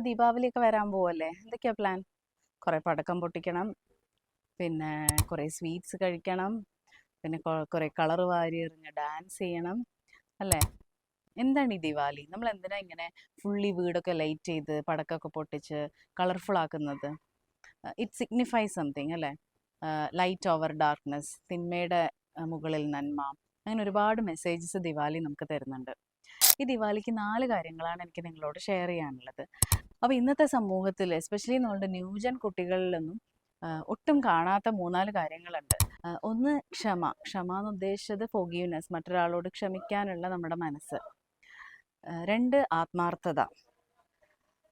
അപ്പോൾ ദീപാവലിയൊക്കെ വരാൻ പോവല്ലേ, എന്തൊക്കെയാ പ്ലാൻ? കുറേ പടക്കം പൊട്ടിക്കണം, പിന്നെ കുറേ സ്വീറ്റ്സ് കഴിക്കണം, പിന്നെ കുറേ കളർ വാരി എറിഞ്ഞ് ഡാൻസ് ചെയ്യണം അല്ലേ? എന്താണ് ഈ ദിവാലി? നമ്മൾ എന്തിനാ ഇങ്ങനെ ഫുള്ളി വീടൊക്കെ ലൈറ്റ് ചെയ്ത് പടക്കമൊക്കെ പൊട്ടിച്ച് കളർഫുൾ ആക്കുന്നത്? ഇറ്റ് സിഗ്നിഫൈസ് സംതിങ് അല്ലേ? ലൈറ്റ് ഓവർ ഡാർക്ക്നെസ്, തിന്മയുടെ മുകളിൽ നന്മ, അങ്ങനെ ഒരുപാട് മെസ്സേജസ് ദിവാലി നമുക്ക് തരുന്നുണ്ട്. ഈ ദിവാലിക്ക് 4 കാര്യങ്ങളാണ് എനിക്ക് നിങ്ങളോട് ഷെയർ ചെയ്യാനുള്ളത്. അപ്പോൾ ഇന്നത്തെ സമൂഹത്തിൽ എസ്പെഷ്യലി നമ്മളുടെ ന്യൂജൻ കുട്ടികളിലൊന്നും ഒട്ടും കാണാത്ത 3-4 കാര്യങ്ങളുണ്ട്. ഒന്ന് ക്ഷമ എന്ന് ഉദ്ദേശിച്ചത് ഫോർഗീവ്നെസ്, മറ്റൊരാളോട് ക്ഷമിക്കാനുള്ള നമ്മുടെ മനസ്സ്. 2 ആത്മാർത്ഥത.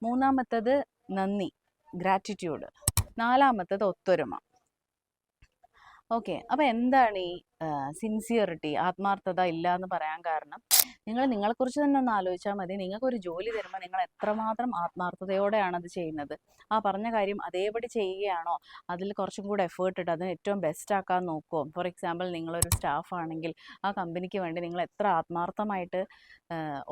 3-മത്തത് നന്ദി, ഗ്രാറ്റിറ്റ്യൂഡ്. 4-മത്തത് ഒത്തൊരുമ. ഓക്കെ, അപ്പോൾ എന്താണ് ഈ സിൻസിയറിറ്റി, ആത്മാർത്ഥത ഇല്ല എന്ന് പറയാൻ കാരണം? നിങ്ങളെക്കുറിച്ച് തന്നെ ഒന്ന് ആലോചിച്ചാൽ മതി. നിങ്ങൾക്കൊരു ജോലി തരുമ്പോൾ നിങ്ങൾ എത്രമാത്രം ആത്മാർത്ഥതയോടെയാണ് അത് ചെയ്യുന്നത്? ആ പറഞ്ഞ കാര്യം അതേപടി ചെയ്യുകയാണോ? അതിൽ കുറച്ചും കൂടെ എഫേർട്ട് ഇട്ട് അതിന് ഏറ്റവും ബെസ്റ്റ് ആക്കാൻ നോക്കുമോ? ഫോർ എക്സാമ്പിൾ, നിങ്ങളൊരു സ്റ്റാഫ് ആണെങ്കിൽ ആ കമ്പനിക്ക് വേണ്ടി നിങ്ങൾ എത്ര ആത്മാർത്ഥമായിട്ട്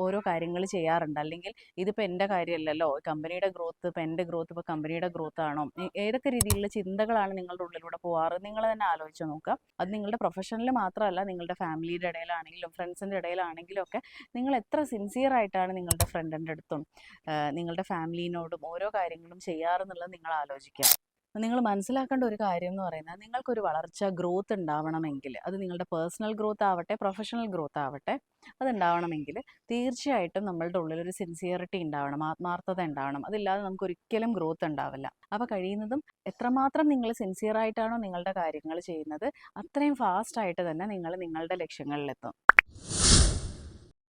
ഓരോ കാര്യങ്ങൾ ചെയ്യാറുണ്ട്? അല്ലെങ്കിൽ ഇതിപ്പോൾ എൻ്റെ കാര്യമല്ലല്ലോ, കമ്പനിയുടെ ഗ്രോത്ത് ഇപ്പോൾ എൻ്റെ ഗ്രോത്ത് ഇപ്പോൾ കമ്പനിയുടെ ഗ്രോത്ത് ആണോ? ഏതൊക്കെ രീതിയിലുള്ള ചിന്തകളാണ് നിങ്ങളുടെ ഉള്ളിലൂടെ പോവാറ്? നിങ്ങൾ തന്നെ ആലോചിച്ച് നോക്കുക. അത് നിങ്ങളുടെ പ്രൊഫഷനിൽ മാത്രമല്ല, നിങ്ങളുടെ ഫാമിലിയുടെ ഇടയിലാണെങ്കിലും ഫ്രണ്ട്സിൻ്റെ ഇടയിലാണെങ്കിലും ഒക്കെ നിങ്ങൾ എത്ര സിൻസിയർ ആയിട്ടാണ് നിങ്ങളുടെ ഫ്രണ്ടിൻ്റെ അടുത്തും നിങ്ങളുടെ ഫാമിലിനോടും ഓരോ കാര്യങ്ങളും ചെയ്യാറെന്നുള്ളത് നിങ്ങൾ ആലോചിക്കുക. നിങ്ങൾ മനസ്സിലാക്കേണ്ട ഒരു കാര്യം എന്ന് പറയുന്നത്, നിങ്ങൾക്കൊരു വളർച്ച, ഗ്രോത്ത് ഉണ്ടാവണമെങ്കിൽ, അത് നിങ്ങളുടെ പേഴ്സണൽ ഗ്രോത്ത് ആവട്ടെ പ്രൊഫഷണൽ ഗ്രോത്ത് ആവട്ടെ, അതുണ്ടാവണമെങ്കിൽ തീർച്ചയായിട്ടും നമ്മളുടെ ഉള്ളിലൊരു സിൻസിയറിറ്റി ഉണ്ടാവണം, ആത്മാർത്ഥത ഉണ്ടാവണം. അതില്ലാതെ നമുക്ക് ഒരിക്കലും ഗ്രോത്ത് ഉണ്ടാവില്ല. അപ്പോൾ കഴിയുന്നതും എത്രമാത്രം നിങ്ങൾ സിൻസിയർ ആയിട്ടാണോ നിങ്ങളുടെ കാര്യങ്ങൾ ചെയ്യുന്നത്, അത്രയും ഫാസ്റ്റ് ആയിട്ട് തന്നെ നിങ്ങൾ നിങ്ങളുടെ ലക്ഷ്യങ്ങളിലെത്തും.